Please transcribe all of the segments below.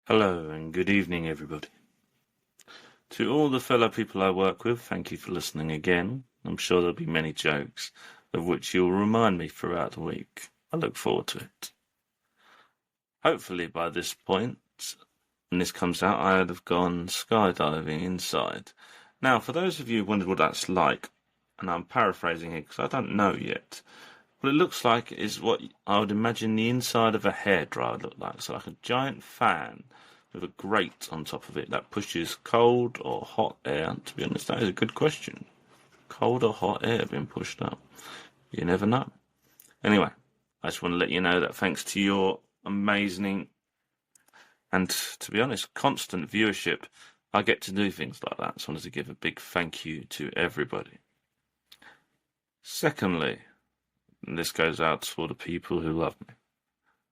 Hello and good evening, everybody. To all the fellow people I work with, thank you for listening again. I'm sure there'll be many jokes, of which you'll remind me throughout the week. I look forward to it. Hopefully, by this point, when this comes out, I'd have gone skydiving inside. Now, for those of you who wondered what that's like, and I'm paraphrasing here because I don't know yet, what it looks like is what I would imagine the inside of a hairdryer looked like. So, like a giant fan with a grate on top of it that pushes cold or hot air. To be honest, that is a good question. Cold or hot air being pushed up. You never know. Anyway, I just want to let you know that thanks to your amazing and, to be honest, constant viewership, I get to do things like that. So I wanted to give a big thank you to everybody. Secondly, and this goes out to all the people who love me.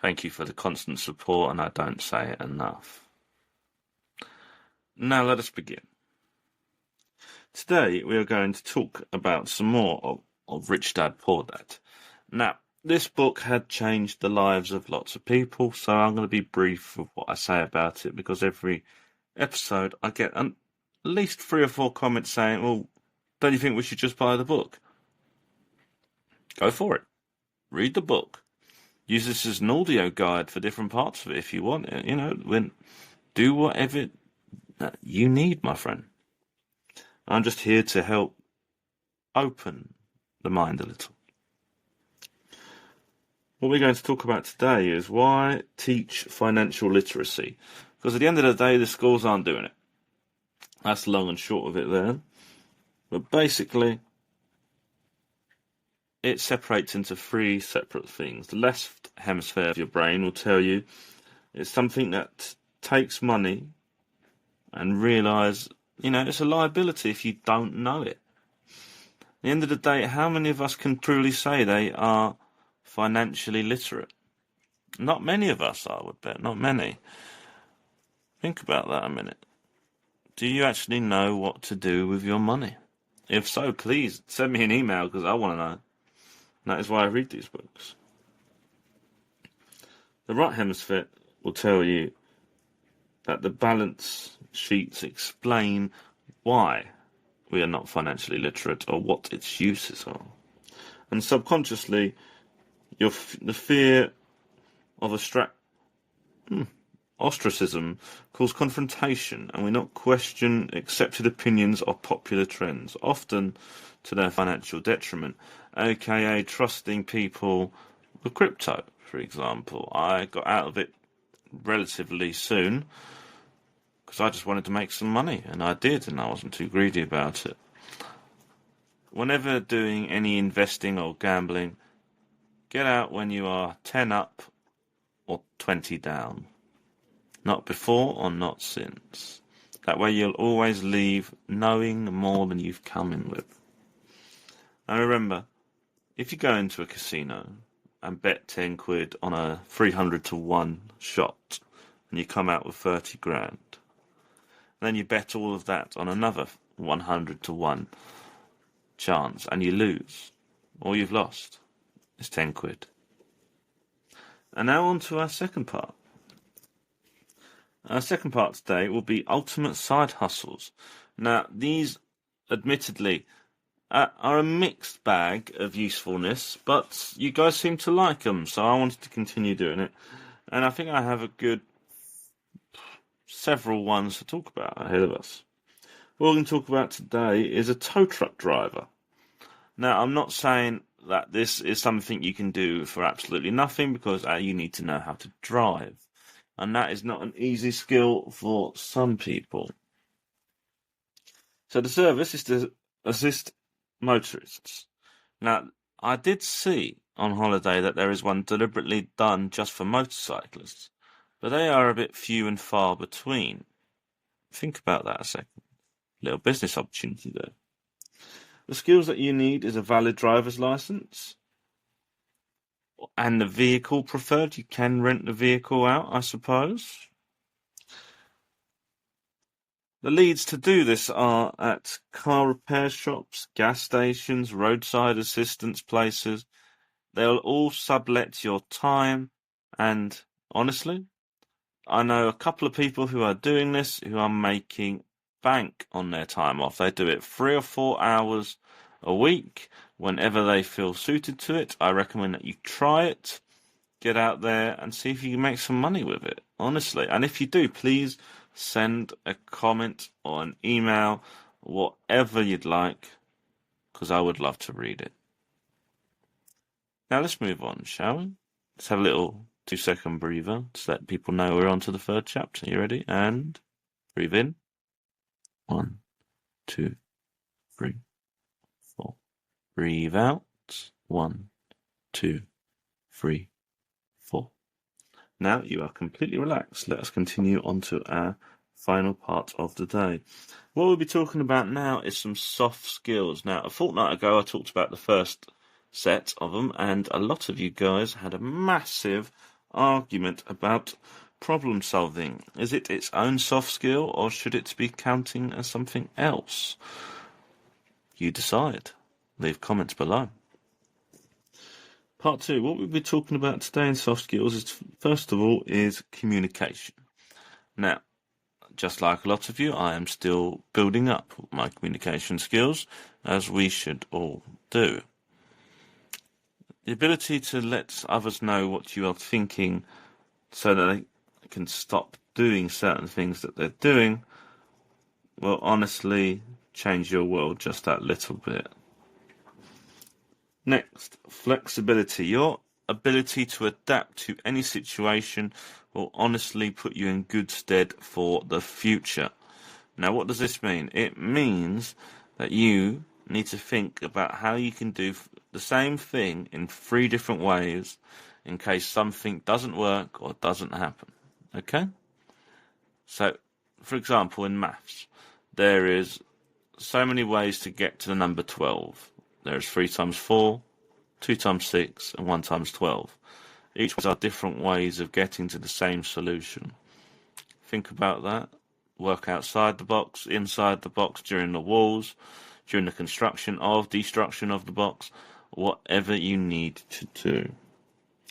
Thank you for the constant support, and I don't say it enough. Now let us begin. Today we are going to talk about some more of Rich Dad Poor Dad. Now, this book had changed the lives of lots of people, so I'm going to be brief with what I say about it, because every episode I get at least 3 or 4 comments saying, well, don't you think we should just buy the book? Go for it. Read the book. Use this as an audio guide for different parts of it if you want it. Do whatever you need, my friend. I'm just here to help open the mind a little. What we're going to talk about today is why teach financial literacy. Because at the end of the day, the schools aren't doing it. That's the long and short of it there. But basically, it separates into 3 separate things. The left hemisphere of your brain will tell you it's something that takes money and realise, it's a liability if you don't know it. At the end of the day, how many of us can truly say they are financially literate? Not many of us, I would bet. Not many. Think about that a minute. Do you actually know what to do with your money? If so, please send me an email because I want to know. And that is why I read these books. The right hemisphere will tell you that the balance sheets explain why we are not financially literate or what its uses are. And subconsciously, the fear of ostracism cause confrontation, and we not question accepted opinions or popular trends, often to their financial detriment, aka trusting people with crypto, for example. I got out of it relatively soon because I just wanted to make some money, and I did, and I wasn't too greedy about it. Whenever doing any investing or gambling, get out when you are 10 up or 20 down. Not before or not since. That way you'll always leave knowing more than you've come in with. And remember, if you go into a casino and bet 10 quid on a 300 to 1 shot, and you come out with 30 grand, then you bet all of that on another 100 to 1 chance, and you lose. All you've lost is 10 quid. And now on to our second part. Our second part today will be ultimate side hustles. Now, these, admittedly, are a mixed bag of usefulness, but you guys seem to like them, so I wanted to continue doing it. And I think I have a good several ones to talk about ahead of us. What we're going to talk about today is a tow truck driver. Now, I'm not saying that this is something you can do for absolutely nothing, because you need to know how to drive. And that is not an easy skill for some people. So the service is to assist motorists. Now, I did see on holiday that there is one deliberately done just for motorcyclists, but they are a bit few and far between. Think about that a second. Little business opportunity there. The skills that you need is a valid driver's license, and the vehicle preferred. You can rent the vehicle out, I suppose. The leads to do this are at car repair shops, gas stations, roadside assistance places. They'll all sublet your time, and honestly, I know a couple of people who are doing this who are making bank on their time off. They do it 3 or 4 hours a week whenever they feel suited to it. I recommend that you try it, get out there and see if you can make some money with it, honestly. And if you do, please send a comment or an email, whatever you'd like, because I would love to read it. Now let's move on, shall we? Let's have a little 2-second breather to let people know we're on to the third chapter. You ready? And breathe in. 1, 2, 3, 4. Breathe out. 1, 2, 3, 4. Now you are completely relaxed. Let us continue on to our final part of the day. What we'll be talking about now is some soft skills. Now, a fortnight ago, I talked about the first set of them, and a lot of you guys had a massive argument about problem solving. Is it its own soft skill, or should it be counting as something else? You decide. Leave comments below. Part 2, what we'll be talking about today in soft skills is, first of all, is communication. Now, just like a lot of you, I am still building up my communication skills, as we should all do. The ability to let others know what you are thinking so that they can stop doing certain things that they're doing will honestly change your world just that little bit. Next, flexibility. Your ability to adapt to any situation will honestly put you in good stead for the future. Now, what does this mean? It means that you need to think about how you can do the same thing in 3 different ways in case something doesn't work or doesn't happen. Okay? So, for example, in maths, there is so many ways to get to the number 12. There is 3 times 4, 2 times 6, and 1 times 12. Each one are different ways of getting to the same solution. Think about that. Work outside the box, inside the box, during the walls, during the destruction of the box, whatever you need to do.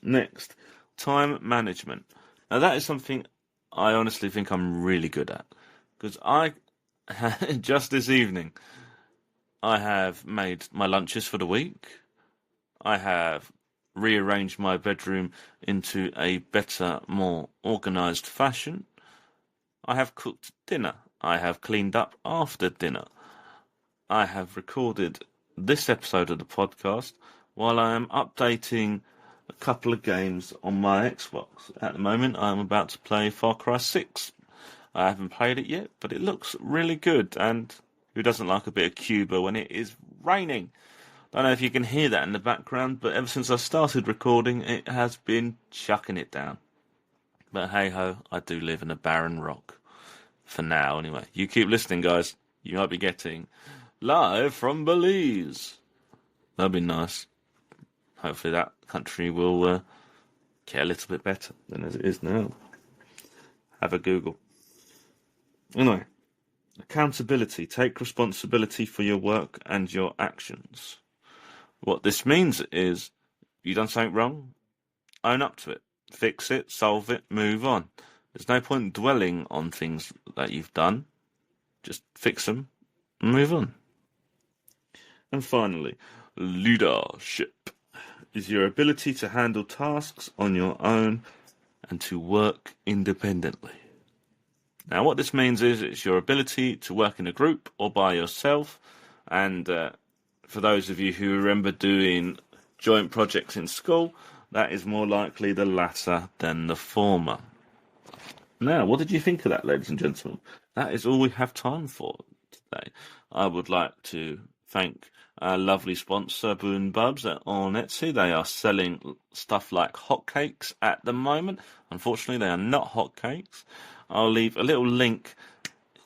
Next, time management. Now that is something I honestly think I'm really good at, because just this evening, I have made my lunches for the week. I have rearranged my bedroom into a better, more organised fashion. I have cooked dinner. I have cleaned up after dinner. I have recorded this episode of the podcast while I am updating a couple of games on my Xbox. At the moment, I'm about to play Far Cry 6. I haven't played it yet, but it looks really good, and who doesn't like a bit of Cuba when it is raining? I don't know if you can hear that in the background, but ever since I started recording, it has been chucking it down. But hey-ho, I do live in a barren rock. For now, anyway. You keep listening, guys. You might be getting live from Belize. That'd be nice. Hopefully that country will get a little bit better than as it is now. Have a Google. Anyway, accountability. Take responsibility for your work and your actions. What this means is, you've done something wrong, own up to it. Fix it, solve it, move on. There's no point dwelling on things that you've done. Just fix them and move on. And finally, leadership is your ability to handle tasks on your own and to work independently. Now, what this means is it's your ability to work in a group or by yourself. And for those of you who remember doing joint projects in school, that is more likely the latter than the former. Now, what did you think of that, ladies and gentlemen? That is all we have time for today. I would like to thank our lovely sponsor, Boon Bubs on Etsy. They are selling stuff like hotcakes at the moment. Unfortunately, they are not hotcakes. I'll leave a little link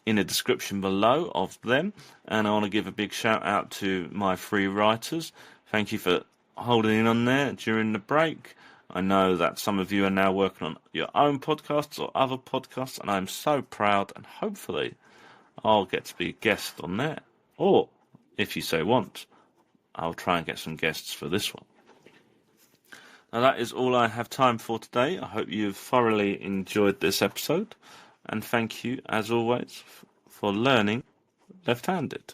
in the description below of them. And I want to give a big shout out to my free writers. Thank you for holding in on there during the break. I know that some of you are now working on your own podcasts or other podcasts, and I'm so proud, and hopefully I'll get to be a guest on there. Or, if you so want, I'll try and get some guests for this one. Now that is all I have time for today. I hope you've thoroughly enjoyed this episode, and thank you, as always, for learning left-handed.